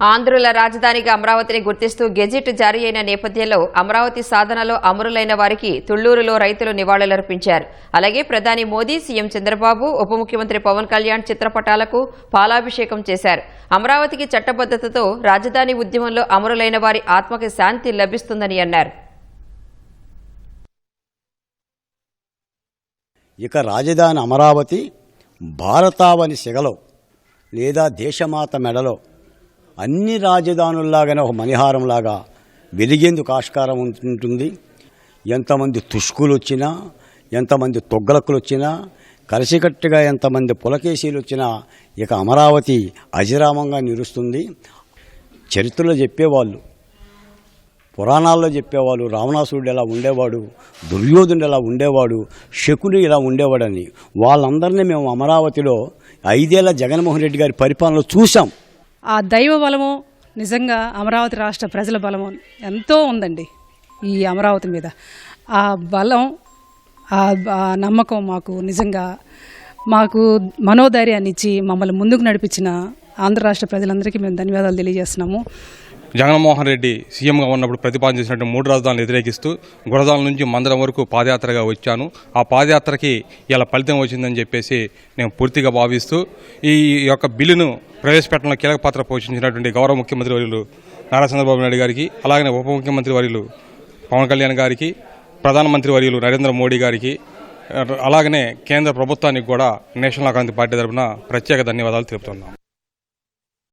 ఆంధ్రుల రాజధానిగా అమరావతిని గుర్తిస్తూ గెజిట్ జారీ అయిన నేపథ్యంలో అమరావతి సాధనలో అమరులైన వారికి తుళ్లూరులో రైతులు నివాళులర్పించారు. అలాగే ప్రధాని మోదీ, సీఎం చంద్రబాబు, ఉప ముఖ్యమంత్రి పవన్ కళ్యాణ్ చిత్రపటాలకు పాలాభిషేకం చేశారు. అమరావతికి చట్టబద్ధతతో రాజధాని ఉద్యమంలో అమరులైన వారి ఆత్మకి శాంతి లభిస్తుందని అన్నారు. ఇక రాజధాని అమరావతి భారతావని సెగలో లేదా దేశమాత మెడలో అన్ని రాజధానుల్లాగానే ఒక మణిహారంలాగా వెలిగేందుకు ఆస్కారం ఉంటుంది. ఎంతమంది తుష్కులు వచ్చినా, ఎంతమంది తొగ్గలకులు వచ్చినా, కలిసికట్టుగా ఎంతమంది పులకేశీలు వచ్చినా ఇక అమరావతి అజిరామంగా నిలుస్తుంది. చరిత్రలో చెప్పేవాళ్ళు, పురాణాల్లో చెప్పేవాళ్ళు రావణాసురుడు ఎలా ఉండేవాడు, దుర్యోధనుడు ఎలా ఉండేవాడు, శకుని ఇలా ఉండేవాడని. వాళ్ళందరినీ మేము అమరావతిలో 5 ఏళ్ల జగన్మోహన్ రెడ్డి గారి పరిపాలనలో చూసాం. ఆ దైవ బలము నిజంగా అమరావతి రాష్ట్ర ప్రజల బలము ఎంతో ఉందండి ఈ అమరావతి మీద. ఆ బలం, ఆ నమ్మకం మాకు మనోధైర్యాన్ని ఇచ్చి మమ్మల్ని ముందుకు నడిపించిన ఆంధ్ర రాష్ట్ర ప్రజలందరికీ మేము ధన్యవాదాలు తెలియజేస్తున్నాము. జగన్మోహన్ రెడ్డి సీఎంగా ఉన్నప్పుడు ప్రతిపాదన చేసినట్టు 3 రాజధానులు వ్యతిరేకిస్తూ గురజాల నుంచి మందరం వరకు పాదయాత్రగా వచ్చాను. ఆ పాదయాత్రకి ఇలా ఫలితం వచ్చిందని చెప్పేసి నేను పూర్తిగా భావిస్తూ ఈ యొక్క బిల్లును ప్రవేశపెట్టడంలో కీలక పాత్ర పోషించినటువంటి గౌరవ ముఖ్యమంత్రి వర్యులు నారా చంద్రబాబు నాయుడు గారికి, అలాగనే ఉప ముఖ్యమంత్రి వర్యులు పవన్ కళ్యాణ్ గారికి, ప్రధానమంత్రి వర్యులు నరేంద్ర మోడీ గారికి, అలాగనే కేంద్ర ప్రభుత్వానికి కూడా నేషనల్ కాంగ్రెస్ పార్టీ తరఫున ప్రత్యేక ధన్యవాదాలు తెలుపుతున్నాం.